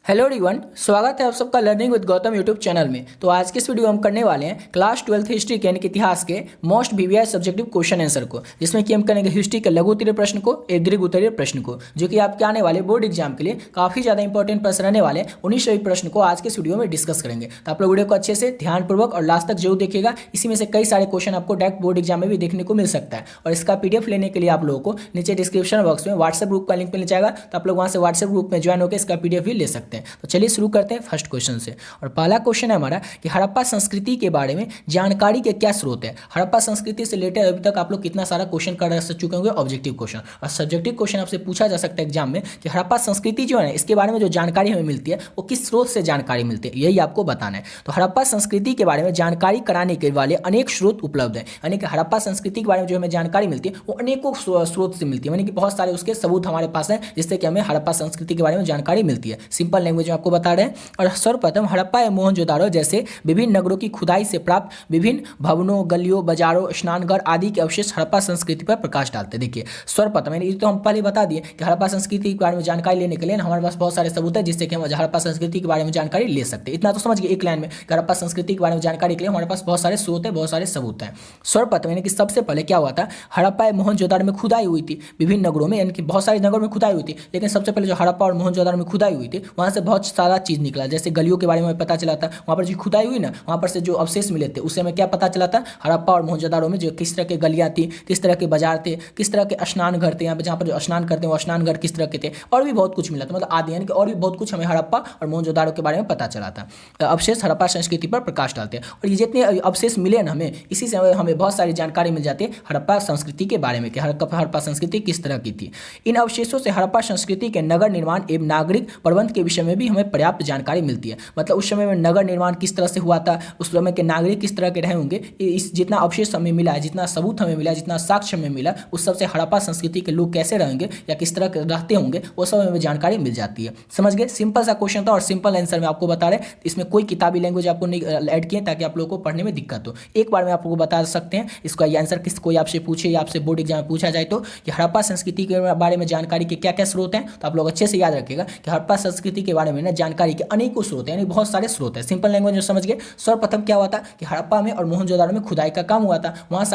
Hello everyone, स्वागत है आप सबका learning with Gautam YouTube channel में। तो आज के इस वीडियो में हम करने वाले हैं क्लास 12th हिस्ट्री के यानी कि इतिहास के most VVI subjective question answer को, जिसमें कि हम करेंगे हिस्ट्री के लघु उत्तरीय प्रश्न को, एक दीर्घ उत्तरीय प्रश्न को, जो कि आपके आने वाले बोर्ड एग्जाम के लिए काफी ज्यादा इंपॉर्टेंट प्रश्न रहने वाले हैं। उन्हीं सभी प्रश्न को आज के इस वीडियो में डिस्कस करेंगे। तो आप लोग वीडियो को अच्छे से ध्यानपूर्वक और लास्ट तक जरूर देखिएगा। इसी में से कई सारे क्वेश्चन आपको डायरेक्ट बोर्ड एग्जाम में भी देखने को मिल सकता है। और इसका पीडीएफ लेने के लिए आप लोगों को नीचे डिस्क्रिप्शन बॉक्स में व्हाट्सएप ग्रुप का लिंक मिल जाएगा, तो आप लोग वहां से व्हाट्सएप ग्रुप में ज्वाइन होकर इसका पीडीएफ भी ले सकते हैं। तो चलिए शुरू करते हैं फर्स्ट क्वेश्चन से। और पहला क्वेश्चन है हमारा कि हड़प्पा संस्कृति के बारे में जानकारी के क्या स्रोत है। हड़प्पा संस्कृति से रिलेटेड अभी तक आप लोग कितना सारा क्वेश्चन कर चुके होंगे ऑब्जेक्टिव क्वेश्चन, और सब्जेक्टिव क्वेश्चन आपसे पूछा जा सकता है एग्जाम में कि हड़प्पा संस्कृति जो है इसके बारे में जो जानकारी हमें मिलती है वो किस स्रोत से जानकारी मिलती है, यही आपको बताना है। तो हड़प्पा संस्कृति के बारे में जानकारी कराने के वाले अनेक स्रोत उपलब्ध हैं, यानी कि हड़प्पा संस्कृति के बारे में जो हमें जानकारी मिलती है वो अनेकों स्रोत से मिलती है, यानी कि बहुत सारे उसके सबूत हमारे पास हैं जिससे कि हमें हड़प्पा संस्कृति के बारे में जानकारी मिलती है। सिंपल लैंग्वेज में आपको बता रहे हैं। और सर्वप्रथम हड़प्पा या मोहनजोदारो जैसे विभिन्न नगरों की खुदाई से प्राप्त विभिन्न भवनों, गलियों, बाजारों, स्नानघर आदि के अवशेष हड़प्पा संस्कृति पर प्रकाश डालते हैं। देखिए सर्वप्रथम यानी तो हम पहले बता दिए कि हड़प्पा संस्कृति के बारे में जानकारी लेने के लिए हमारे पास बहुत सारे सबूत है जिससे कि हम हड़प्पा संस्कृति के बारे में जानकारी ले सकते हैं। इतना तो समझ गए एक लाइन में। हड़प्पा संस्कृति के बारे में जानकारी के लिए हमारे पास बहुत सारे स्रोत है, बहुत सारे सबूत हैं। सर्वप्रथम यानी कि सबसे पहले क्या हुआ था, हड़प्पा मोहनजोदारो में खुदाई हुई थी विभिन्न नगरों में, यानी कि बहुत सारे नगरों में खुदाई हुई थी, लेकिन सबसे पहले जो हड़प्पा और मोहनजोदारो में खुदाई हुई थी वहां से बहुत सारा चीज निकला। जैसे गलियों के बारे में पता चला था, वहां पर जो खुदाई हुई ना वहां पर से जो अवशेष मिले थे उससे हमें क्या पता चला था, हड़प्पा और मोहनजोदारो में जो किस तरह के गलियां थी, किस तरह के बाजार थे, किस तरह के स्नान घर थे, यहाँ पे जहाँ पर जो स्नान करते हैं वो स्नान घर किस तरह के थे, और भी बहुत कुछ मिला था। मतलब आदि यानी कि और भी बहुत कुछ हमें हड़प्पा और मोहनजोदारो के बारे में पता चला था। अवशेष हड़प्पा संस्कृति पर प्रकाश डालते हैं, और ये जितने अवशेष मिले ना हमें, इसी से हमें बहुत सारी जानकारी मिल जाती है हड़प्पा संस्कृति के बारे में कि हड़प्पा संस्कृति किस तरह की थी। इन अवशेषों से हड़प्पा संस्कृति के नगर निर्माण एवं नागरिक प्रबंध के विषय में भी हमें पर्याप्त जानकारी मिलती है। मतलब उस समय में नगर निर्माण किस तरह से हुआ था, उस समय के नागरिक किस तरह के रहे होंगे, इस जितना अवशेष हमें मिला है, जितना सबूत हमें मिला, जितना साक्ष्य हमें मिला, उस सबसे हड़प्पा संस्कृति के लोग कैसे रहेंगे या किस तरह के रहते होंगे वो सब हमें जानकारी मिल जाती है। समझ गए, सिंपल सा क्वेश्चन था और सिंपल आंसर में आपको बता रहे, इसमें कोई किताबी लैंग्वेज आपको नहीं ऐड किए ताकि आप लोगों को पढ़ने में दिक्कत हो। एक बार में आपको बता सकते हैं इसका आंसर, किस कोई आपसे पूछे या आपसे बोर्ड एग्जाम में पूछा जाए तो कि हड़प्पा संस्कृति के बारे में जानकारी के क्या क्या स्रोत हैं, तो आप लोग अच्छे से याद रखिएगा कि हड़प्पा संस्कृति के बारे में ना जानकारी के अनेकों स्रोत हैं, यानी बहुत सारे स्रोत हैं। सिंपल लैंग्वेज में समझ गए। सर्वप्रथम क्या हुआ था कि हड़प्पा में और मोहनजोदारो में खुदाई का काम हुआ था, वहाँ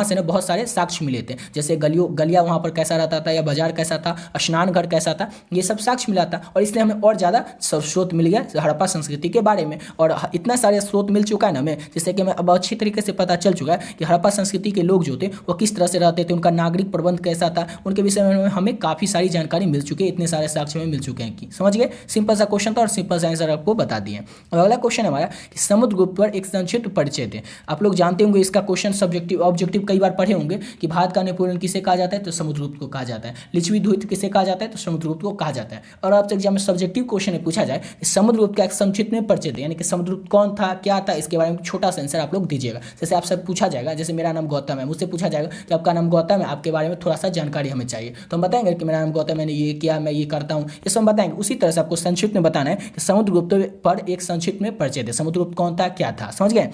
से ना बहुत सारे साक्ष्य मिले थे, जैसे गलियां वहाँ पर कैसा रहता था या बाजार कैसा था, स्नान घर कैसा था, ये सब साक्ष्य मिला था, और इसलिए हमें और ज़्यादा स्रोत मिल गया हड़प्पा संस्कृति के बारे में। और इतना सारे स्रोत मिल चुका है ना हमें, जिससे कि हमें अब अच्छी तरीके से पता चल चुका है कि हड़प्पा संस्कृति के लोग जो थे वो किस तरह से रहते थे, उनका नागरिक प्रबंध कैसा था, उनके विषय में हमें काफ़ी सारी जानकारी मिल चुकी है, इतने सारे साक्ष्य में मिल चुके हैं कि समझ गए। सिंपल सा क्वेश्चन था और सिंपल सा आंसर आपको बता दिए। अब अगला क्वेश्चन हमारा कि समुद्रगुप्त पर एक संक्षिप्त परिचय थे। आप लोग जानते होंगे इसका क्वेश्चन सब्जेक्टिव ऑब्जेक्टिव कई बार पढ़े होंगे कि भारत का नेपोलियन किसे कहा जाता है, तो समुद्रगुप्त को कहा जाता है। लिच्छवी द्वीप किसे कहा जाता है, तो समुद्रगुप्त को कहा जाता है। और आपसे एग्जाम में सब्जेक्टिव क्वेश्चन में पूछा जाए कि समुद्रगुप्त का एक संक्षिप्त में परिचय थे, यानी कि समुद्रगुप्त कौन था, क्या था, इसके बारे में छोटा सा आंसर आप लोग दीजिएगा। जैसे आपसे पूछा जाएगा, जैसे मेरा नाम गौतम है, मुझसे पूछा जाएगा कि आपका नाम गौतम है, आपके बारे में थोड़ा सा जानकारी हमें चाहिए, तो हम बताएंगे कि मेरा नाम गौतम, मैंने ये किया, मैं ये करता हूँ, ये सब बताएंगे। उसी तरह से आपको संक्षिप्त में बताना है कि समुद्रगुप्त पर एक संक्षिप्त में परिचय थे। समुद्रगुप्त कौन था, क्या था, समझ गए।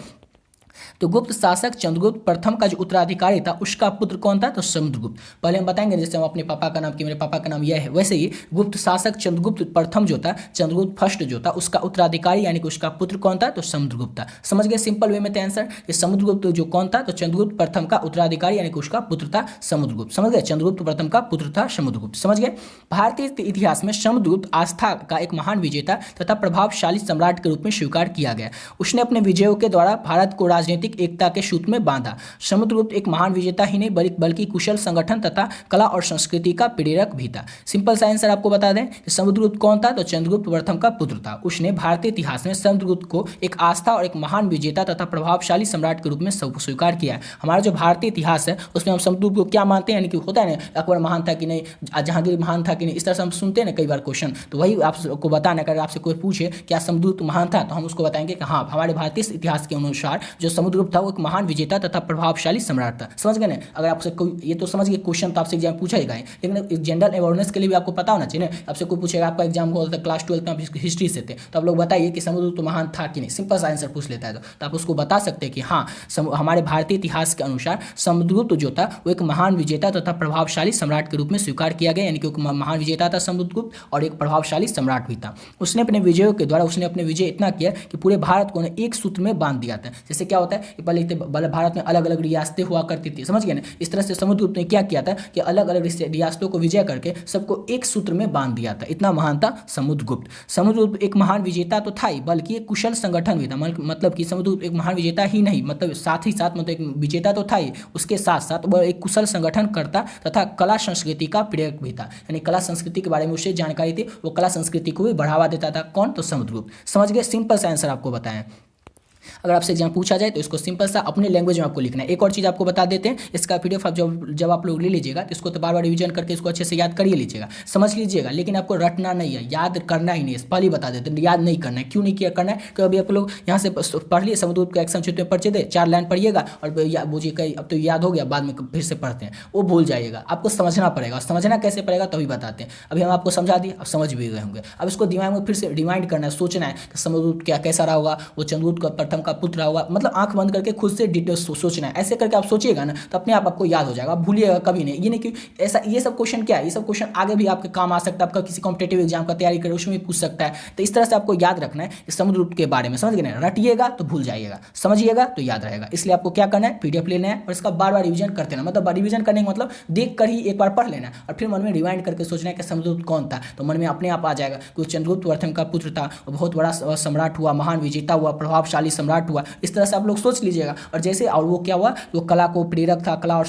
तो गुप्त शासक चंद्रगुप्त प्रथम का जो उत्तराधिकारी था उसका पुत्र कौन था, तो समुद्रगुप्त। पहले हम बताएंगे जैसे हम अपने पापा का नाम कि मेरे पापा का नाम यह है, वैसे ही गुप्त शासक चंद्रगुप्त प्रथम जो था, चंद्रगुप्त फर्स्ट जो था, उसका उत्तराधिकारी यानी कि उसका पुत्र कौन था, तो समुद्रगुप्त था। समझ गए, सिंपल वे में थे आंसर कि समुद्रगुप्त जो कौन था, तो चंद्रगुप्त प्रथम का उत्तराधिकारी यानी कि उसका पुत्र था समुद्रगुप्त। समझ गए, चंद्रगुप्त प्रथम का पुत्र था समुद्रगुप्त। समझ गए। भारतीय इतिहास में समुद्रगुप्त आस्था का एक महान विजेता तथा प्रभावशाली सम्राट के रूप में स्वीकार किया गया। उसने अपने विजयों के द्वारा भारत को राजनीतिक एकता के सूत्र में बांधा। समुद्रगुप्त एक महान विजेता ही नहीं बल्कि कुशल संगठन तथा कला और संस्कृति का प्रेरक भी था। सिंपल सा आंसर आपको बता दें कि समुद्रगुप्त कौन था, तो चंद्रगुप्त प्रथम का पुत्र था। उसने भारतीय इतिहास में समुद्रगुप्त को एक आस्था और एक महान विजेता तथा प्रभावशाली सम्राट के रूप में स्वीकार किया है। हमारा जो भारतीय इतिहास है उसमें हम समुद्रगुप्त को क्या मानते हैं, यानी कि होता है ना अकबर महान था कि नहीं, जहांगीर महान था कि नहीं, इस तरह से हम सुनते हैं ना कई बार क्वेश्चन, तो वही आपको बताना। अगर आपसे कोई पूछे क्या समुद्रगुप्त महान था, तो हम उसको बताएंगे कि हाँ, हमारे भारतीय इतिहास के अनुसार जो समुद्रगुप्त समुद्रगुप्त था वो एक महान विजेता तथा प्रभावशाली सम्राट था। समझ गए ना? अगर आपसे कोई ये तो समझ गए क्वेश्चन तो आपसे एग्जाम पूछा ही गया, लेकिन जनरल अवेयरनेस के लिए भी आपको पता होना चाहिए ना। आपसे कोई पूछेगा, आपका एग्जाम होता है क्लास 12 में आप हिस्ट्री से थे, तो आप लोग बताइए कि समुद्रगुप्त महान था कि नहीं। सिंपल सा आंसर पूछ लेता है तो आप उसको बता सकते हैं कि हाँ, हमारे भारतीय इतिहास के अनुसार समुद्रगुप्त जो था वो एक महान विजेता तथा प्रभावशाली सम्राट के रूप में स्वीकार किया गया, यानी कि महान विजेता था समुद्रगुप्त और एक प्रभावशाली सम्राट भी था। उसने अपने विजयों के द्वारा उसने अपने विजय इतना किया कि पूरे भारत को एक सूत्र में बांध दिया था। जैसे क्या होता है कि पहले भारत में अलग अलग रियासतें हुआ करती थी, समझ गए ना? इस तरह से समुद्रगुप्त ने क्या किया था कि अलग अलग रियासतों को विजय करके सबको एक सूत्र में बांध दिया था। इतना महान था समुद्रगुप्त। समुद्रगुप्त एक महान विजेता तो था ही, बल्कि एक कुशल संगठन भी था। मतलब कि समुद्रगुप्त एक महान विजेता ही नहीं, मतलब साथ ही साथ मतलब एक विजेता तो था ही, उसके साथ साथ वह एक कुशल संगठन करता तथा कला संस्कृति का प्रेरक भी था। यानी कला संस्कृति के बारे में उसे जानकारी थी, वो कला संस्कृति को भी बढ़ावा देता था। कौन? तो समुद्रगुप्त। समझ गए? सिंपल सा आंसर आपको बताएं। अगर आपसे एग्जाम पूछा जाए तो इसको सिंपल सा अपने लैंग्वेज में आपको लिखना है। एक और चीज़ आपको बता देते हैं, इसका पीडीएफ आप जब आप लोग ले लीजिएगा तो इसको तो बार बार रिवीजन करके इसको अच्छे से याद करिए लीजिएगा, समझ लीजिएगा, लेकिन आपको रटना नहीं है, याद करना ही नहीं है। पहले ही बता देते हैं, याद नहीं करना है। क्यों नहीं किया करना है? क्योंकि अभी आप लोग यहाँ से पढ़ लिए समुद्रगुप्त का एक्शन में परिचय दे, 4 लाइन पढ़िएगा और बोझिए कहीं अब तो याद हो गया, बाद में फिर से पढ़ते हैं, वो भूल जाइएगा। आपको समझना पड़ेगा। समझना कैसे पड़ेगा तभी बताते हैं। अभी हम आपको समझा दिए, अब समझ भी गए होंगे। अब इसको दिमाग में फिर से रिमाइंड करना है, सोचना है कि समुद्रगुप्त क्या कैसा रहा होगा, वो चंद्रगुप्त का प्रथम का पुत्र होगा, मतलब आंख बंद करके खुद से डिटेल्स सोचना है। ऐसे करके आप सोचिएगा ना तो अपने आप आपको याद हो जाएगा, आप भूलिएगा कभी नहीं। ये नहीं कि ऐसा, ये सब क्वेश्चन क्या है, ये सब क्वेश्चन आगे भी आपके काम आ सकता है। आपका किसी कॉम्पिटेटिव एग्जाम का तैयारी करे उसमें भी पूछ सकता है। तो इस तरह से आपको याद रखना है कि समुद्रगुप्त के बारे में, समझ गए ना? रटिएगा तो भूल जाइएगा, समझिएगा तो याद रहेगा। इसलिए आपको क्या करना है, पीडीएफ लेना है और इसका बार बार रिवीजन करते रहना। मतलब रिवीजन करने का मतलब देख कर ही एक बार पढ़ लेना और फिर मन में रिवाइंड करके सोचना है कि समुद्रगुप्त कौन था, तो मन में अपने आप आ जाएगा कि चंद्रगुप्त प्रथम का पुत्र था, बहुत बड़ा सम्राट हुआ, महान विजेता हुआ, प्रभावशाली सम्राट हुआ। इस तरह से आप लोग सोच लीजिएगा। और जैसे और वो क्या हुआ, वो कला को प्रेरक था, कला और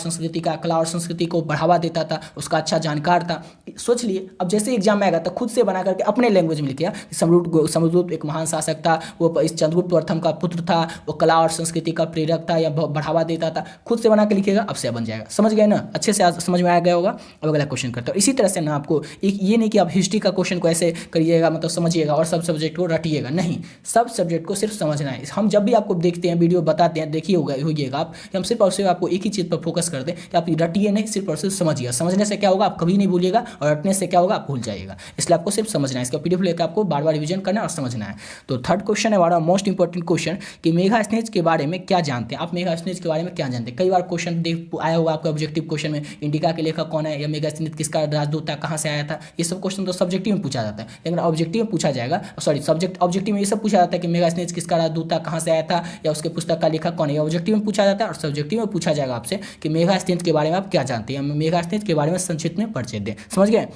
संस्कृति को बढ़ावा देता था, उसका अच्छा जानकार था। सोच लिए। अब जैसे एग्जाम में आएगा तो खुद से बना करके अपने लैंग्वेज में लिखिए। समुद्रगुप्त एक महान शासक था, वो इस चंद्रगुप्त प्रथम का पुत्र था, वो कला और संस्कृति का प्रेरक था या बढ़ावा देता था। खुद से बना के लिखिएगा, अब से बन जाएगा। समझ गए ना? अच्छे से समझ में आ गया होगा। अब अगला क्वेश्चन करते हो। इसी तरह से ना आपको ये नहीं कि आप हिस्ट्री का क्वेश्चन को ऐसे करिएगा, मतलब समझिएगा और सब सब्जेक्ट को रटिएगा, नहीं। सब सब्जेक्ट को सिर्फ समझना है। हम जब भी आपको देखते हैं, वीडियो बताते हैं, देखिए होइएगा आप कि हम सिर्फ और सिर्फ आपको एक ही चीज़ पर फोकस करते हैं कि आप रटिए नहीं, सिर्फ और सिर्फ समझिएगा। समझने से क्या होगा, आप कभी नहीं भूलिएगा, और रटने से क्या होगा, आप भूल जाइएगा। इसलिए आपको सिर्फ समझना है। इसका पीडीएफ लेकर आपको बार बार रिवीजन करना है और समझना है। तो थर्ड क्वेश्चन है हमारा मोस्ट इंपॉर्टेंट क्वेश्चन कि मेगास्थनीज के बारे में क्या जानते हैं आप? मेगास्थनीज के बारे में क्या जानते हैं? कई बार क्वेश्चन आया होगा आपका ऑब्जेक्टिव क्वेश्चन में, इंडिका के लेखक कौन है, या मेगास्थनीज किसका राजदूत था, कहाँ से आया था। ये सब क्वेश्चन तो सब्जेक्टिव में पूछा जाता है, लेकिन ऑब्जेक्टिव में पूछा जाएगा, सॉरी ऑब्जेक्टिव में ये सब पूछा जाता है कि मेगास्थनीज किसका राजदूत था, कहाँ से आया था, या उसके पुस्तक का लेखक कौन है। ऑब्जेक्टिव में पूछा जाता है। और सब्जेक्टिव में पूछा जाएगा आपसे कि मेगास्थनीज के बारे में आप क्या जानते हैं। मेगास्थनीज के बारे में संक्षिप्त में परिचय दें। समझ गए?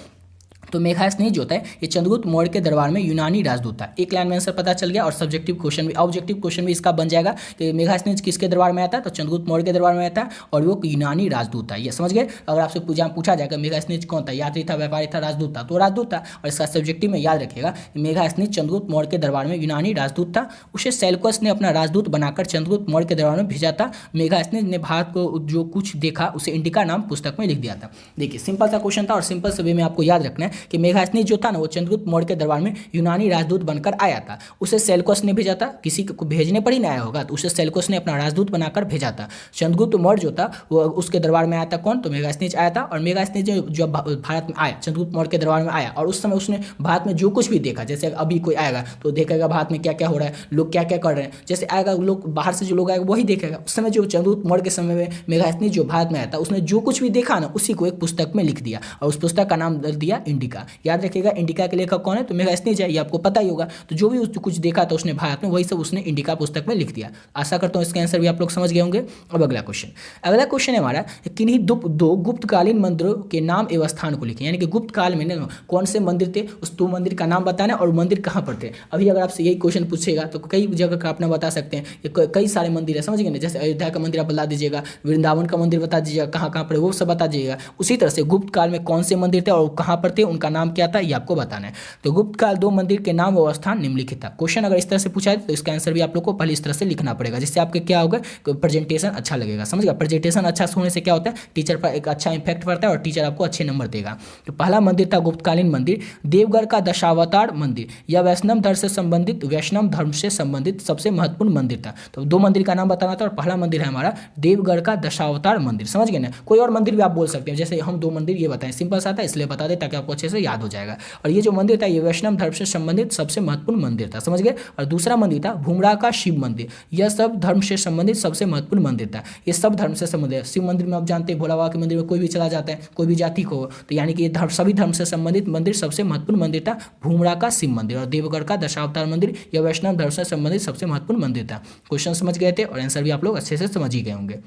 तो मेगास्थनीज जो होता है ये चंद्रगुप्त मौर्य के दरबार में यूनानी राजदूत था। एक लाइन में आंसर पता चल गया। और सब्जेक्टिव क्वेश्चन भी, ऑब्जेक्टिव क्वेश्चन भी इसका बन जाएगा कि मेगास्थनीज किसके दरबार में आता है, तो चंद्रगुप्त मौर्य के दरबार में आता है और वो यूनानी राजदूत था। ये समझ गए? अगर आपसे पूछा जाएगा मेगास्थनीज कौन था, यात्री था, व्यापारी था, राजदूत था, तो राजदूत था। और इसका सब्जेक्टिव में याद रखिएगा मेगास्थनीज चंद्रगुप्त मौर्य के दरबार में यूनानी राजदूत था। उसे सेल्यूकस ने अपना राजदूत बनाकर चंद्रगुप्त मौर्य के दरबार में भेजा था। मेगास्थनीज ने भारत को जो कुछ देखा उसे इंडिका नाम पुस्तक में लिख दिया था। देखिए सिंपल सा क्वेश्चन था और सिंपल से वे में आपको याद रखना है कि मेगास्थनीज जो था ना वो चंद्रगुप्त मौर्य के दरबार में यूनानी राजदूत बनकर आया था। उसे सेल्यूकस ने भेजा था, किसी को भेजने पर ही नहीं आया होगा, तो उसे सेल्यूकस ने अपना राजदूत बनाकर भेजा था। चंद्रगुप्त मौर्य जो था वो उसके दरबार में आया था। कौन? तो मेगास्थनीज आया था। और मेगास्थनीज जो भारत में आया, चंद्रगुप्त मौर्य के दरबार में आया, और उस समय उसने भारत में जो कुछ भी देखा, जैसे अभी कोई आएगा तो देखेगा भारत में क्या क्या हो रहा है, लोग क्या क्या कर रहे हैं, जैसे आएगा लोग बाहर से जो लोग आएगा वही देखेगा। उस समय जो चंद्रगुप्त मौर्य के समय में मेगास्थनीज जो भारत में आया था उसने जो कुछ भी देखा ना उसी को एक पुस्तक में लिख दिया और उस पुस्तक का नाम दिया इंडिका। याद रखिएगा इंडिका के लेखक कौन है, तो मेगास्थनीज है, ये आपको पता ही होगा। तो जो भी कुछ देखा था उसने भारत में वही सब उसने इंडिका पुस्तक में लिख दिया। आशा करता हूँ इसका आंसर भी आप लोग समझ गए होंगे। अब अगला क्वेश्चन है हमारा, किन्हीं दो गुप्तकालीन मंदिरों के नाम एवं स्थान को लिखें। यानी कि गुप्त काल में कौन से मंदिर थे, उस दो मंदिर का नाम बताना और मंदिर कहाँ पर थे। अभी अगर आपसे यही क्वेश्चन पूछेगा तो कई जगह का अपना बता सकते हैं, कई सारे मंदिर है, समझ गए ना। जैसे अयोध्या का मंदिर आप बता दीजिएगा, वृंदावन का मंदिर बता दीजिएगा, कहाँ कहाँ पर वो सब बता दीजिएगा। उसी तरह से गुप्त काल में कौन से मंदिर थे और कहाँ पर थे उनका नाम क्या था ये आपको बताना है। तो गुप्त काल 2 मंदिर के नाम व स्थान निम्नलिखित था। क्वेश्चन अगर इस तरह से पूछा है तो इसका आंसर भी आप लोग को पहले इस तरह से लिखना पड़ेगा, जिससे आपके क्या होगा, प्रेजेंटेशन अच्छा लगेगा। समझ गया, प्रेजेंटेशन अच्छा होने से क्या होता है, टीचर पर एक अच्छा इंपैक्ट पड़ता है और टीचर आपको अच्छे नंबर देगा। तो पहला मंदिर था गुप्तकालीन मंदिर, देवगढ़ का दशावतार मंदिर। यह वैष्णव धर्म से संबंधित सबसे महत्वपूर्ण मंदिर था। तो 2 मंदिर का नाम बताना था और पहला मंदिर है हमारा देवगढ़ का दशावतार मंदिर। समझ गए ना, कोई और मंदिर भी आप बोल सकते हैं, जैसे हम 2 मंदिर ये बताएं, सिंपल सा था इसलिए बता दें ताकि आपको अच्छे से याद हो जाएगा। और ये जो मंदिर था ये वैष्णव धर्म से संबंधित सबसे महत्वपूर्ण मंदिर था। समझ गए। और दूसरा मंदिर था भूमरा का शिव मंदिर। यह सब धर्म से संबंधित सबसे महत्वपूर्ण मंदिर था। ये सब धर्म से संबंधित है। शिव मंदिर में आप जानते हैं भोला बाबा के मंदिर में कोई भी चला जाता है, कोई भी जाति को, तो यानी कि ये सभी धर्म से संबंधित मंदिर सबसे महत्वपूर्ण मंदिर था भूमरा का शिव मंदिर। और देवगढ़ का दशावतार मंदिर यह वैष्णव धर्म से संबंधित सबसे महत्वपूर्ण मंदिर था। क्वेश्चन समझ गए थे और आंसर भी आप लोग अच्छे से समझ ही गए होंगे।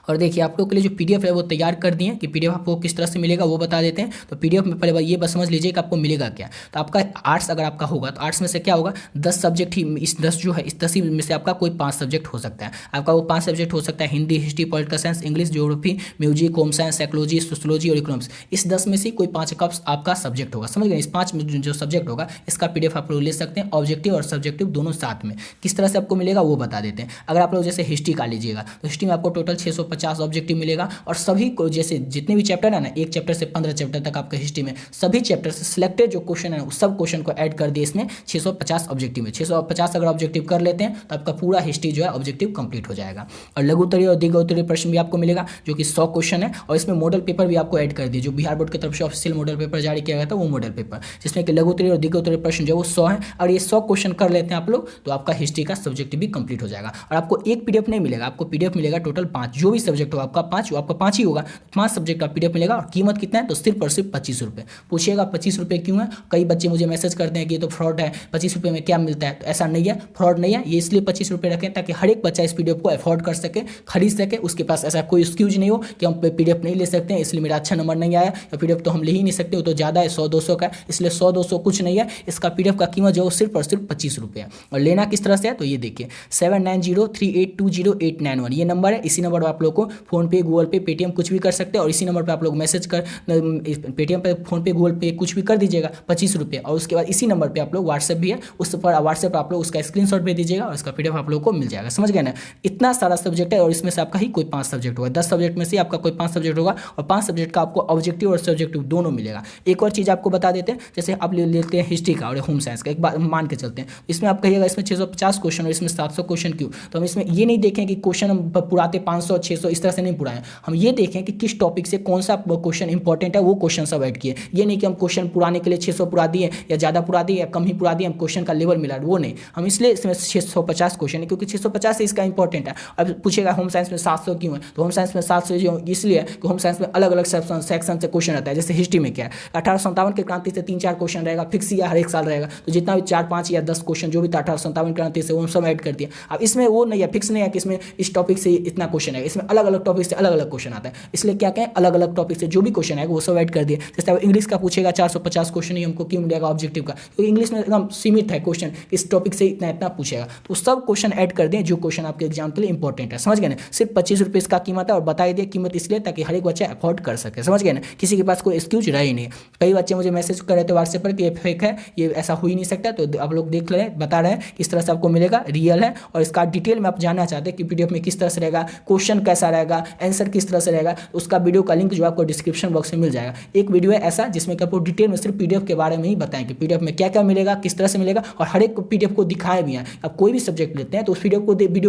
और देखिए आप लोग के लिए जो पीडीएफ है वो तैयार कर दिए कि पीडीएफ आपको किस तरह से मिलेगा वो बता देते हैं। तो पीडीएफ में पहले ये बस समझ लीजिए कि आपको मिलेगा क्या। तो आपका आर्ट्स अगर आपका होगा तो आर्ट्स में से क्या होगा, 10 सब्जेक्ट ही, इस 10 जो है इस 10 ही में से आपका कोई 5 सब्जेक्ट हो सकता है। आपका वो 5 सब्जेक्ट हो सकता है Hindi, history, political science, English, geography, music, home science, psychology, sociology और इकोनॉमिक्स। इस 10 में से कोई 5 का आपका सब्जेक्ट होगा। समझ गए, इस 5 में जो सब्जेक्ट होगा इसका पीडीएफ आप लोग ले सकते हैं, ऑब्जेक्टिव और सब्जेक्टिव दोनों साथ में। किस तरह से आपको मिलेगा वो बता देते हैं। अगर आप लोग जैसे हिस्ट्री का लीजिएगा तो हिस्ट्री में आपको टोटल 650 ऑब्जेक्टिव मिलेगा और सभी को जैसे जितने भी चैप्टर है ना, 1 चैप्टर से 15 चैप्टर तक आपका हिस्ट्री में सभी चैप्टर से सिलेक्टेड जो क्वेश्चन है उस सब क्वेश्चन को ऐड कर दिए इसमें 650 ऑब्जेक्टिव में। 650 अगर ऑब्जेक्टिव कर लेते हैं तो आपका पूरा हिस्ट्री जो है ऑब्जेक्टिव कंप्लीट हो जाएगा। और लघु उत्तरीय और दीर्घ उत्तरीय प्रश्न भी आपको मिलेगा जो कि 100 क्वेश्चन है। और इसमें मॉडल पेपर भी आपको ऐड कर दिए, जो बिहार बोर्ड की तरफ से ऑफिशियल मॉडल पेपर जारी किया गया था वो मॉडल पेपर, जिसमें कि लघु उत्तरीय और दीर्घ उत्तरीय प्रश्न जो वो 100 है। और ये 100 क्वेश्चन कर लेते हैं आप लोग तो आपका हिस्ट्री का सब्जेक्टिव भी कंप्लीट हो जाएगा। और आपको एक पीडीएफ नहीं मिलेगा, आपको पीडीएफ मिलेगा टोटल 5, जो भी सब्जेक्ट होगा आपका 5, आपका 5 ही होगा। 5 सब्जेक्ट का पीडीएफ मिलेगा और कीमत कितना है तो सिर्फ और सिर्फ 25 रुपये। पूछिएगा 25 रुपये क्यों है, कई बच्चे मुझे मैसेज करते हैं कि ये तो फ्रॉड है, 25 रुपये में क्या मिलता है। तो ऐसा नहीं है, फ्रॉड नहीं है। ये इसलिए 25 रुपये रखें ताकि हर एक बच्चा इस पीडीएफ को अफोर्ड कर सके, खरीद सके। उसके पास ऐसा कोई एक्सक्यूज नहीं हो कि हम पीडीएफ नहीं ले सकते हैं इसलिए मेरा अच्छा नंबर नहीं आया, या पीडीएफ तो हम ले ही नहीं सकते, वो तो ज़्यादा है 100-200 का, इसलिए 100-200 कुछ नहीं है। इसका पीडीएफ का कीमत जो सिर्फ और सिर्फ 25 रुपये है। और लेना किस तरह से है तो ये देखिए 7903820891 ये नंबर है। इसी नंबर पर आप लोग को फोनपे, गूगल पे, पेटीएम कुछ भी कर सकते हैं। और इसी नंबर पर आप लोग मैसेज कर, पेटीएम पे, फोन पे, गूगल पे कुछ भी कर दीजिएगा 25 रुपये। और उसके बाद इसी नंबर पे आप लोग व्हाट्सएप भी है, उस पर व्हाट्सएप पर आप लोग उसका स्क्रीनशॉट भेज दीजिएगा और इसका पीडीएफ आप लोग को मिल जाएगा। समझ गए ना, इतना सारा सब्जेक्ट है और इसमें से आपका ही कोई 5 सब्जेक्ट होगा। 10 सब्जेक्ट में से आपका कोई 5 सब्जेक्ट होगा और 5 सब्जेक्ट का आपको ऑब्जेक्टिव और सब्जेक्टिव दोनों मिलेगा। एक और चीज़ आपको बता देते हैं, जैसे आप ले लेते हैं हिस्ट्री का और होम साइंस का, एक बात मान के चलते हैं, इसमें आप कहिएगा इसमें 650 क्वेश्चन और इसमें 700 क्वेश्चन क्यों। तो हम इसमें ये नहीं देखें कि क्वेश्चन हम पुराते 500 600 इस तरह से नहीं पुराएं, हम ये देखें कि किस टॉपिक से कौन सा क्वेश्चन इंपॉर्टेंट है वो क्वेश्चन सब ऐड किए। ये नहीं कि हम क्वेश्चन पुराने के लिए 600 पुरा दिए या ज़्यादा पुरा दिए या कम ही पुरा दिए, हम क्वेश्चन का लेवल मिला, वो नहीं। हम इसलिए इसमें 650 क्वेश्चन है क्योंकि 650 से इसका इंपॉर्टेंट है। अब पूछेगा होम साइंस में 700 क्यों है, तो होम साइंस में 700 इसलिए कि होम साइंस में अलग अलग सेक्शन से क्वेश्चन आता है। जैसे हिस्ट्री में क्या है, 1857 के क्रांति से 3-4 क्वेश्चन रहेगा, फिक्स या हर एक साल रहेगा, तो जितना भी 4-5 या 10 क्वेश्चन जो भी था 1857 क्रांति से वो सब ऐड कर दिया। अब इसमें वो नहीं है, फिक्स नहीं है कि इसमें इस टॉपिक से इतना क्वेश्चन है, इसमें अलग अलग टॉपिक से अलग अलग क्वेश्चन आता है। इसलिए क्या कहें, अलग अलग टॉपिक से जो भी क्वेश्चन है वो सब ऐड कर दिए। जैसे अब इंग्लिश का पूछेगा 450 क्वेश्चन ही हमको क्यों मिलेगा ऑब्जेक्टिव का, क्योंकि इंग्लिश में एकदम सीमित है क्वेश्चन, इस टॉपिक से इतना इतना पूछेगा, तो सब क्वेश्चन ऐड कर दें जो क्वेश्चन आपके एग्जाम के लिए इंपॉर्टेंट है। समझ गए ना, सिर्फ 25 रुपये इसका कीमत है और बताई दिए कीमत इसलिए ताकि हर एक बच्चा अफोर्ड कर सके। समझ गए ना, किसी के पास कोई एक्सक्यूज रहे ही नहीं। कई बच्चे मुझे मैसेज कर रहे थे व्हाट्सएप पर कि ये फेक है, ये ऐसा हो ही नहीं सकता, तो आप लोग देख रहे हैं, बता रहे हैं किस तरह से आपको मिलेगा, रियल है। और इसका डिटेल में आप जानना चाहते हैं कि पीडीएफ में किस तरह से रहेगा, क्वेश्चन कैसा रहेगा, आंसर किस तरह से रहेगा, उसका वीडियो का लिंक जो आपको डिस्क्रिप्शन बॉक्स में मिल जाएगा। एक वीडियो है ऐसा जिसमें कि आपको डिटेल में सिर्फ पीडीएफ के बारे में ही बताएं कि पीडीएफ में क्या क्या मिलेगा, किस तरह से मिलेगा, और हर एक पीडीएफ को दिखाए भी हैं। आप कोई भी सब्जेक्ट लेते हैं तो उस वीडियो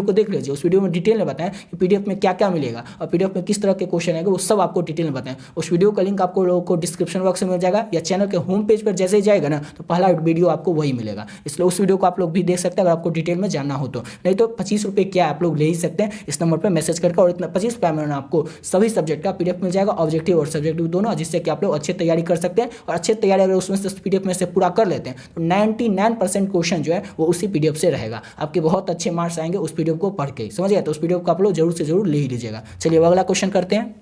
को देख लीजिए, उस वीडियो में डिटेल में बताएं कि पीडीएफ में क्या क्या मिलेगा और पीडीएफ में किस तरह के क्वेश्चन आएंगे, वो सब आपको डिटेल में बताएं। उस वीडियो का लिंक आपको लोगों को डिस्क्रिप्शन बॉक्स में मिल जाएगा या चैनल के होम पेज पर जैसे ही जाएगा ना तो पहला वीडियो आपको वही मिलेगा। इसलिए उस वीडियो को आप लोग भी देख सकते हैं अगर आपको डिटेल में जानना हो तो। नहीं तो 25 रुपये क्या आप लोग ले ही सकते हैं इस नंबर पर मैसेज करके, और इतना 25 रुपये में आपको सभी सब्जेक्ट का पीडीएफ मिल जाएगा, ऑब्जेक्टिव और सब्जेक्टिव दोनों, जिससे कि आप लोग अच्छी तैयारी कर सकते हैं। और अच्छी तैयारी अगर उसमें से पीडीएफ में से पूरा कर लेते हैं तो 99% क्वेश्चन जो है वो उसी पीडीएफ से रहेगा। आपके बहुत अच्छे मार्क्स आएंगे उस पीडीएफ को पढ़ के। समझ गए, तो उस पीडीएफ को आप लोग जरूर से जरूर ले ही लीजिएगा। चलिए अगला क्वेश्चन करते हैं।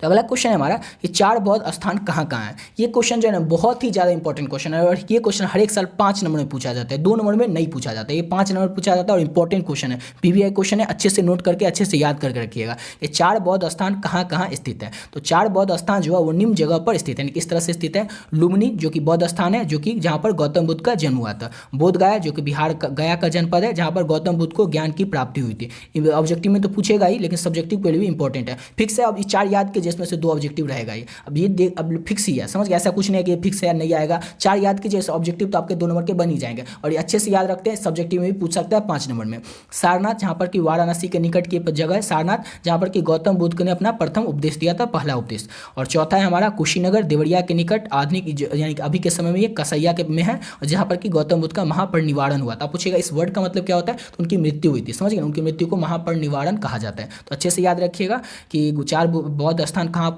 तो अगला क्वेश्चन है हमारा कि चार बौद्ध स्थान कहाँ कहाँ है। ये क्वेश्चन जो है ना बहुत ही ज़्यादा इंपॉर्टेंट क्वेश्चन है और ये क्वेश्चन हर एक साल 5 नंबर में पूछा जाता है, 2 नंबर में नहीं पूछा जाता है, ये 5 नंबर पूछा जाता है और इंपॉर्टेंट क्वेश्चन है, पीवीआई क्वेश्चन है, अच्छे से नोट करके अच्छे से याद करके रखिएगा। ये चार बौद्ध स्थान कहाँ कहाँ स्थित है। तो चार बौद्ध स्थान जो है वो निम्न जगह पर स्थित है। किस तरह से स्थित है। लुम्बिनी जो कि बौद्ध स्थान है, जो कि जहाँ पर गौतम बुद्ध का जन्म हुआ था। बोधगया जो कि बिहार गया का जनपद है, जहाँ पर गौतम बुद्ध को ज्ञान की प्राप्ति हुई थी। ऑब्जेक्टिव में तो पूछेगा ही, लेकिन सब्जेक्टिव के लिए भी इंपॉर्टेंट है। फिक्स है, अब ये चार याद के जिसमें से 2 ऑब्जेक्टिव रहेगा। ये अब ये देख, अब फिक्स ही है, समझ गया। ऐसा कुछ नहीं है कि फिक्स है नहीं आएगा। 4 याद कीजिए, ऑब्जेक्टिव तो आपके 2 नंबर के बन ही जाएंगे और ये अच्छे से याद रखते हैं। सब्जेक्टिव में भी पूछ सकता है 5 नंबर में। सारनाथ जहाँ पर कि वाराणसी के निकट की जगह है सारनाथ, जहाँ पर कि गौतम बुद्ध ने अपना प्रथम उपदेश दिया था, पहला उपदेश। और चौथा है हमारा कुशीनगर देवरिया के निकट, आधुनिक यानी कि अभी के समय में ये कसैया के में है, और जहाँ पर कि गौतम बुद्ध का महापरिनिर्वाण हुआ था। पूछेगा इस वर्ड का मतलब क्या होता है, तो उनकी मृत्यु हुई थी, समझ गए। उनकी मृत्यु को महापरिनिर्वाण कहा जाता है। तो अच्छे से याद रखिएगा कि 4 बौद्ध स्थान कहाँ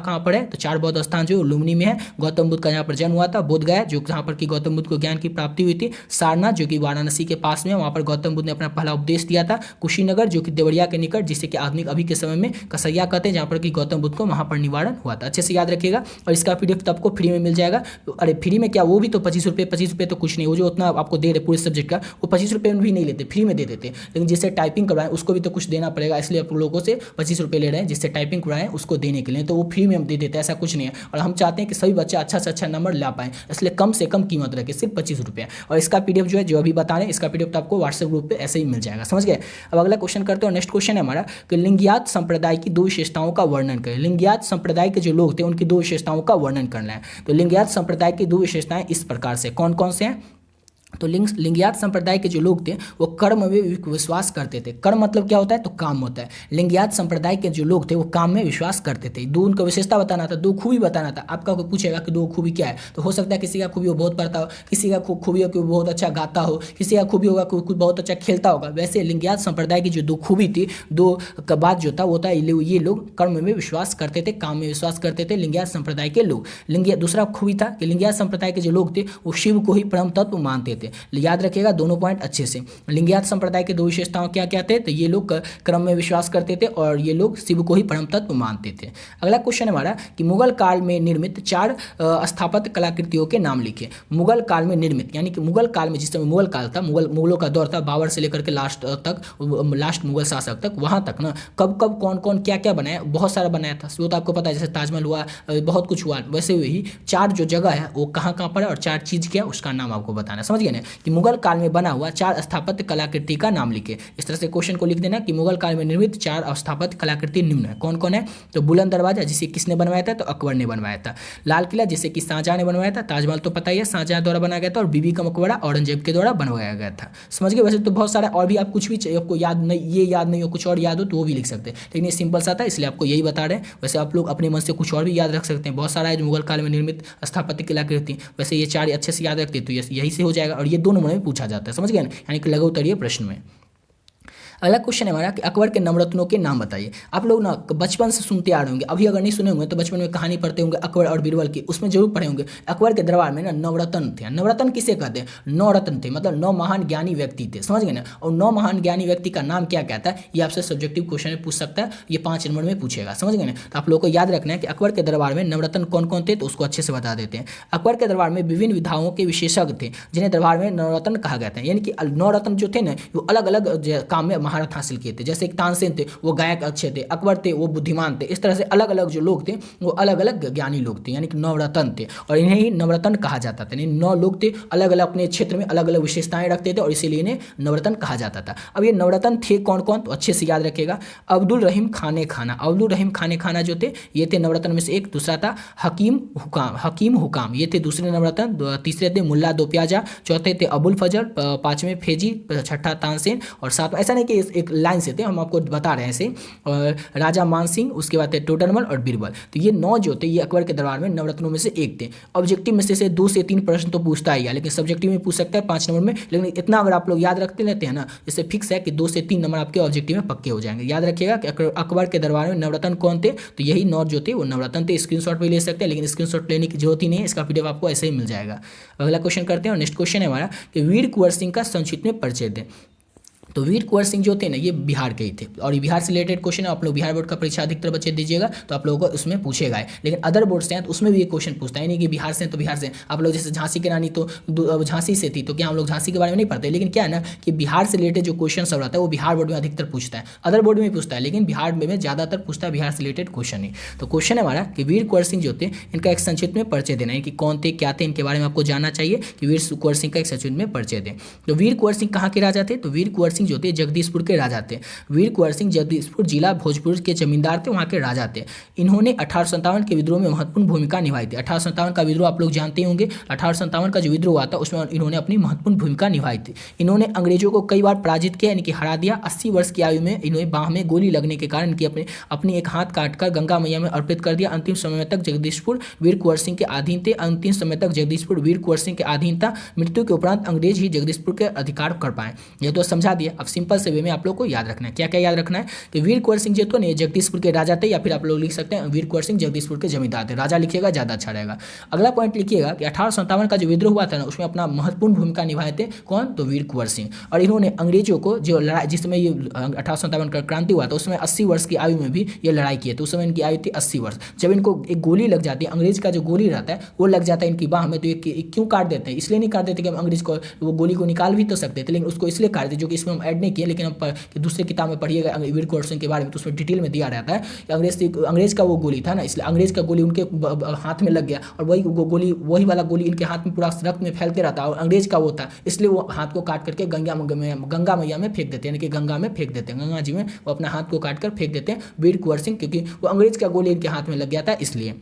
कहाँ पर है। तो 4 बौद्ध स्थान जो लुम्बिनी में है, गौतम बुद्ध का जहाँ पर जन्म हुआ था। बोधगया जो जहाँ पर कि गौतम बुद्ध को ज्ञान की प्राप्ति हुई थी। सारनाथ जो कि वाराणसी के पास में, वहाँ पर गौतम बुद्ध ने अपना पहला उपदेश दिया था। कुशीनगर जो कि देवरिया के निकट, जिसे कि आधुनिक अभी के समय में कसैया कहते हैं, जहाँ पर कि गौतम बुद्ध को महापरिनिर्वाण हुआ था। अच्छे से याद रखिएगा। और इसका पीडीएफ तो आपको फ्री में मिल जाएगा। अरे फ्री में क्या, वो भी तो 25 रुपये, 25 रुपये तो कुछ नहीं, वो जो उतना आपको दे रहे पूरे सब्जेक्ट का, वो 25 रुपये में भी नहीं लेते, फ्री में दे देते। लेकिन जिससे टाइपिंग करवाएं उसको भी तो कुछ देना पड़ेगा, इसलिए आप लोगों से 25 रुपये ले रहे हैं, जिससे टाइपिंग करवाएं उसको देने के लिए। तो वो फ्री में हम दे देते हैं, ऐसा कुछ नहीं है। और हम चाहते हैं कि सभी बच्चे अच्छा से अच्छा नंबर ला पाएं, इसलिए कम से कम कीमत रखें, सिर्फ 25 रुपये। और इसका पीडीएफ जो है, जो अभी बता रहे हैं, इसका पीडीएफ तो आपको व्हाट्सएप ग्रुप पर ऐसे ही मिल जाएगा, समझ गए। अब अगला क्वेश्चन करते हैं। नेक्स्ट क्वेश्चन है हमारा कि लिंगियात संप्रदाय की 2 विशेषताओं का वर्णन करें। लिंगियात संप्रदाय के जो लोग थे उनकी 2 विशेषताओं का वर्णन करना है। तो लिंगियात संप्रदाय की 2 विशेषताएं इस प्रकार से कौन कौन से हैं। तो लिंगियात संप्रदाय के जो लोग थे वो कर्म में विश्वास करते थे। कर्म मतलब क्या होता है, तो काम होता है। लिंगियात संप्रदाय के जो लोग थे वो काम में विश्वास करते थे। 2 उनका विशेषता बताना था, 2 खूबी बताना था। आपका कोई पूछेगा कि 2 खूबी क्या है, तो हो सकता है किसी का खूबी वो बहुत पढ़ता हो, किसी का खूबी हो कि वो बहुत अच्छा गाता हो, किसी का खूबी होगा कि बहुत अच्छा खेलता होगा। वैसे लिंगियात संप्रदाय की जो 2 खूबी थी, 2 का बात जो था वो था, ये लोग कर्म में विश्वास करते थे, काम में विश्वास करते थे, लिंगियात संप्रदाय के लोग। दूसरा खूबी था कि लिंगियात संप्रदाय के जो लोग थे वो शिव को ही परम तत्व मानते थे। याद रखिएगा दोनों पॉइंट अच्छे से। लिंगियात संप्रदाय के 2 विशेषताओं क्या क्या थे, तो ये लोग क्रम में विश्वास करते थे और ये लोग शिव को ही परम तत्व मानते थे। अगला क्वेश्चन हमारा कि मुगल काल में निर्मित 4 स्थापत्य कलाकृतियों के नाम लिखिए। मुगल काल में निर्मित, यानी कि मुगल काल में, जिस समय मुगल काल था, मुगलों का दौर था, बाबर से लेकर के लास्ट मुगल शासक तक, वहाँ तक ना कब कब कौन कौन क्या क्या बनाया, बहुत सारा बनाया था, वो तो आपको पता है। जैसे ताजमहल हुआ, बहुत कुछ हुआ। वैसे वही 4 जो जगह है वो कहाँ कहाँ पर है और 4 चीज़ क्या है उसका नाम आपको बताना, समझ गए ना। कि मुगल काल में बना हुआ 4 स्थापत्य कलाकृति का नाम लिखे। इस तरह से क्वेश्चन को लिख देना कि मुगल काल में निर्मित 4 स्थापत्य कलाकृति निम्न है। कौन कौन है, तो बुलंद दरवाजा जिसे किसने बनवाया था, तो अकबर ने बनवाया था। लाल किला जिसे कि शाहजहां ने बनवाया था। ताजमहल तो पता ही है शाहजहां द्वारा बनाया गया था। और बीबी का मकबरा औरंगजेब के द्वारा बनवाया गया था, समझ गए। वैसे तो बहुत सारा और भी, आप कुछ भी आपको याद नहीं, ये याद नहीं हो, कुछ और याद हो तो वो भी लिख सकते हैं, लेकिन ये सिंपल सा था इसलिए आपको यही बता रहे हैं। वैसे आप लोग अपने मन से कुछ और भी याद रख सकते हैं, बहुत सारा है जो मुगल काल में निर्मित स्थापत्य कलाकृति। वैसे ये 4 अच्छे से याद रखते तो यही से हो जाएगा। और ये 2 नंबर में पूछा जाता है, समझ गए ना, यानी कि लघु उत्तरीय प्रश्न में। अगला क्वेश्चन है हमारा कि अकबर के नवरत्नों के नाम बताइए। आप लोग ना बचपन से सुनते आ रहे होंगे, अभी अगर नहीं सुने होंगे तो बचपन में कहानी पढ़ते होंगे अकबर और बीरबल की, उसमें जरूर पढ़े होंगे। अकबर के दरबार में ना नवरत्न थे। नवरत्न किसे कहते हैं, 9 रत्न थे, मतलब 9 महान ज्ञानी व्यक्ति थे, समझ गए ना। और 9 महान ज्ञानी व्यक्ति का नाम क्या कहता है, ये आपसे सब्जेक्टिव क्वेश्चन में पूछ सकता है, ये 5 नंबर में पूछेगा, समझ गए ना। तो आप लोग को याद रखना है कि अकबर के दरबार में नवरत्न कौन कौन थे, तो उसको अच्छे से बता देते हैं। अकबर के दरबार में विभिन्न विधाओं के विशेषज्ञ थे, जिन्हें दरबार में नवरत्न कहा गया था। यानी कि 9 रत्न जो थे ना, वो अलग अलग काम में महारत हासिल किए थे। जैसे तानसेन थे वो गायक अच्छे थे, अकबर थे वो बुद्धिमान थे। इस तरह से अलग अलग जो लोग थे वो अलग अलग ज्ञानी लोग थे, यानी कि नवरत्न थे। और इन्हें ही नवरत्न कहा जाता था। 9 लोग थे, अलग अलग अपने क्षेत्र में अलग अलग विशेषताएं रखते थे और इसीलिए इन्हें नवरत्न कहा जाता था। अब ये नवरत्न थे कौन कौन, तो अच्छे से याद रखिएगा। अब्दुल रहीम खाने खाना, अब्दुल रहीम खाने खाना जो थे ये थे नवरत्न में से एक। दूसरा था हकीम हुकाम, ये थे दूसरे नवरत्न। तीसरे थे मुल्ला दो प्याजा, चौथे थे अबुल फजल, 5वें फेजी, 6ठा तानसेन और 7वां, ऐसा नहीं कि एक लाइन से थे, हम आपको बता रहे हैं ऐसे। और राजा मान सिंह, उसके बाद थे टोडरमल और बीरबल। तो ये 9 जो थे ये अकबर के दरबार में नवरत्नों में से एक थे। ऑब्जेक्टिव में से 2 से 3 प्रश्न तो पूछता ही है, लेकिन सब्जेक्टिव में पूछ सकता है 5 नंबर में। लेकिन इतना अगर आप लोग याद रखते रहते हैं ना, इससे फिक्स है कि 2 से 3 नंबर आपके ऑब्जेक्टिव में पक्के हो जाएंगे। याद रखिएगा कि अकबर के दरबार में नवरत्न कौन थे, तो यही 9 जो थे वो नवरत्न थे। स्क्रीनशॉट भी ले सकते हैं, लेकिन स्क्रीनशॉट लेने की जरूरत ही नहीं है, इसका पीडीएफ आपको ऐसे ही मिल जाएगा। अगला क्वेश्चन करते हैं और नेक्स्ट क्वेश्चन है हमारा कि वीर कुंवर सिंह का संक्षिप्त में परिचय दें। तो वीर कुंवर सिंह जो थे ना ये बिहार के ही थे, और ये बिहार से रिलेटेड क्वेश्चन है। आप लोग बिहार बोर्ड का परीक्षा अधिकतर बच्चे दीजिएगा तो आप लोगों को उसमें पूछेगा है, लेकिन अदर बोर्ड से हैं तो उसमें भी ये क्वेश्चन पूछता है नहीं कि बिहार से तो बिहार से। आप लोग जैसे झांसी की रानी तो झांसी से थी, तो क्या हम लोग झांसी के बारे में नहीं पढ़ते, लेकिन क्या है ना कि बिहार से रिलेटेड जो क्वेश्चन सब रहता है वो बिहार बोर्ड में अधिकतर पूछता है, अदर बोर्ड में पूछता है, लेकिन बिहार में ज़्यादातर पूछता है बिहार से रिलेटेड क्वेश्चन ही। तो क्वेश्चन है हमारा कि वीर कुंवर सिंह जो थे इनका एक संक्षिप्त में परिचय देना है कि कौन थे क्या थे, इनके बारे में आपको जानना चाहिए कि वीर कुंवर सिंह का एक संक्षिप्त में परिचय दें। तो वीर कुंवर सिंह कहाँ के राजा थे, तो वीर कुंवर सिंह जो थे जगदीशपुर के राजा थे। वीर कुंवर सिंह जगदीशपुर जिला भोजपुर के जमींदार थे, वहाँ के राजा थे। इन्होंने 1857 के विद्रोह में महत्वपूर्ण भूमिका निभाई थी। 1857 का विद्रोह आप लोग जानते होंगे, 1857 का जो विद्रोह हुआ था उसमें इन्होंने अपनी महत्वपूर्ण भूमिका निभाई थी। इन्होंने अंग्रेजों को कई बार पराजित किया, यानी कि हरा दिया। 80 वर्ष की आयु में इन्हें बाह में गोली लगने के कारण इनकी अपनी एक हाथ काटकर गंगा मैया में अर्पित कर दिया। अंतिम समय तक जगदीशपुर वीर कुंवर सिंह के अधीन थे। अंतिम समय तक जगदीशपुर वीर कुंवर सिंह के अधीन था। मृत्यु के उपरांत अंग्रेज ही जगदीशपुर के अधिकार कर पाए। ये तो समझा दिया। अब सिंपल से वे में आप लोग को याद रखना है, क्या क्या याद रखना है कि वीर कुंवर सिंह जो तो नहीं जगदीशपुर के राजा थे, या फिर आप लोग लिख सकते हैं वीर कुंवर सिंह जगदीशपुर के जमींदार थे। राजा लिखिएगा ज़्यादा अच्छा रहेगा। अगला पॉइंट लिखिएगा कि 1857 का जो विद्रोह हुआ था ना उसमें अपना महत्वपूर्ण भूमिका निभाए थे। कौन, तो वीर कुंवर सिंह। और इन्होंने अंग्रेजों को जो लड़ाई, जिसमें ये 1857 का क्रांति हुआ था उसमें 80 वर्ष की आयु में भी ये लड़ाई किए थे। उस समय इनकी आयु थी 80 वर्ष। जब इनको एक गोली लग जाती है, अंग्रेज का जो गोली रहता है वो लग जाता है इनकी बाह में, तो ये क्यों काट देते हैं, इसलिए नहीं काट देते कि हम अंग्रेज को वो गोली को निकाल भी तो सकते थे, लेकिन उसको इसलिए काट देते, जो कि इसमें हम ऐड नहीं किए, लेकिन हम दूसरे किताब में पढ़िएगा वीर कुंवर सिंह के बारे में तो उसमें डिटेल में दिया रहता है कि अंग्रेज का वो गोली था ना, इसलिए अंग्रेज का गोली उनके हाथ में लग गया और वही वाला गोली इनके हाथ में पूरा रक्त में फैलते रहता और अंग्रेज का वो था, इसलिए वो हाथ को काट करके गंगा मैया में फेंक देते हैं, यानी कि गंगा में फेंक देते हैं, गंगा जी में वो अपना हाथ को काट कर फेंक देते हैं वीर कुंवर सिंह, क्योंकि वो अंग्रेज का गोली इनके हाथ में लग गया था इसलिए।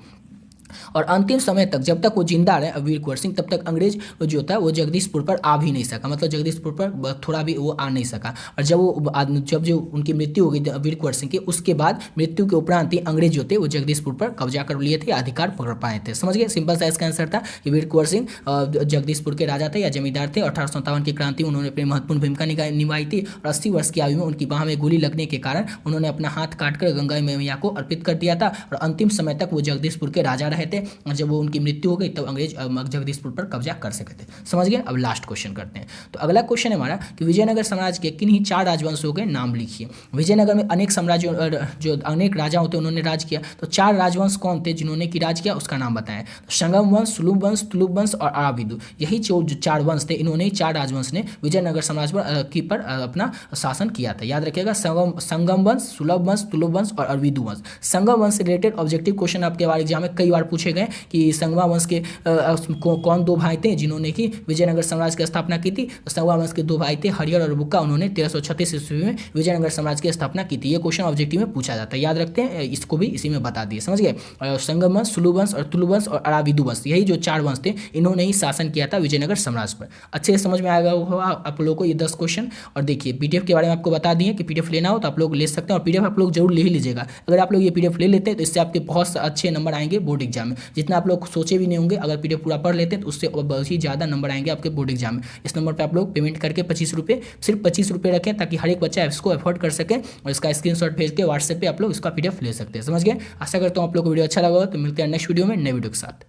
और अंतिम समय तक जब तक वो जिंदा रहे वीर कुंवर सिंह, तब तक अंग्रेज जो था वो जगदीशपुर पर आ भी नहीं सका, मतलब जगदीशपुर पर थोड़ा भी वो आ नहीं सका। और जब जो उनकी मृत्यु हो गई वीर कुंवर सिंह की, उसके बाद मृत्यु के उपरांत ही अंग्रेज जो थे वो जगदीशपुर पर कब्जा कर लिए थे, अधिकार पकड़ पाए थे। समझ गए, सिंपल सा इसका आंसर था कि वीर कुंवर सिंह जगदीशपुर के राजा थे या जमींदार थे। 1857 की क्रांति उन्होंने अपनी महत्वपूर्ण भूमिका निभाई थी और 80 वर्ष की आयु में उनकी बाह में गोली लगने के कारण उन्होंने अपना हाथ काटकर गंगा मैया को अर्पित कर दिया था और अंतिम समय तक वो जगदीशपुर के राजा रहे थे। जब वो उनकी मृत्यु हो गई तब अंग्रेज जगदीशपुर पर कब्जा कर सके थे। समझ गए। अब लास्ट क्वेश्चन करते हैं। तो अगला क्वेश्चन है हमारा कि विजयनगर साम्राज्य के किन्हीं 4 राजवंशों के नाम लिखिए। विजयनगर में अनेक साम्राज्यों जो अनेक राजा होते उन्होंने राज किया, तो 4 राजवंश कौन थे जिन्होंने की राज किया उसका नाम बताएं। तो संगम वंश, सुलभ वंश, तुलुप वंश और अराविदु, यही जो 4 वंश थे, इन्होंने 4 राजवंश ने विजयनगर साम्राज्य पर अपना शासन किया था। याद रखिएगा, संगम वंश, सुलभ वंश, तुलुप वंश और अराविदु वंश। संगम वंश से रिलेटेड ऑब्जेक्टिव क्वेश्चन आपके बार एग्जाम में कई बार पूछे गए कि संगमा वंश के कौन 2 भाई थे जिन्होंने की विजयनगर साम्राज्य की स्थापना की थी। तो संगमा वंश के 2 भाई थे हरिहर और बुक्का, उन्होंने 1336 ईस्वी में विजयनगर साम्राज्य की स्थापना की थी। ये क्वेश्चन ऑब्जेक्टिव में पूछा जाता है, याद रखते हैं, इसको भी इसी में बता दिए। समझ गए। संगम वंश, सुलभ वंश और तुलुप वंश और अराविदु वंश, यही जो 4 वंश थे इन्होंने ही शासन किया था विजयनगर साम्राज्य पर। अच्छे से समझ में आएगा होगा आप लोगों को ये 10 क्वेश्चन। और देखिए पीडीएफ के बारे में आपको बता दिए कि पीडीएफ लेना हो तो आप लोग ले सकते हैं और पीडीएफ आप लोग जरूर ले ही लीजिएगा। अगर आप लोग ये पीडीएफ ले लेते हैं तो इससे आपके बहुत अच्छे नंबर आएंगे बोर्ड एग्जाम में, जितना आप लोग सोचे भी नहीं होंगे। अगर पीडीएफ पूरा पढ़ लेते हैं तो उससे बहुत ही ज़्यादा नंबर आएंगे आपके बोर्ड एग्जाम में। इस नंबर पर आप लोग पेमेंट करके 25 रुपये, सिर्फ 25 रुपये रखें ताकि हर एक बच्चा इसको अफोर्ड कर सके और इसका स्क्रीनशॉट भेज के व्हाट्सएप पे आप लोग इसका पीडीएफ ले सकते हैं। समझ गए। आशा करता हूँ आप लोग को वीडियो अच्छा लगा हो। तो मिलते हैं नेक्स्ट वीडियो में नए वीडियो के साथ।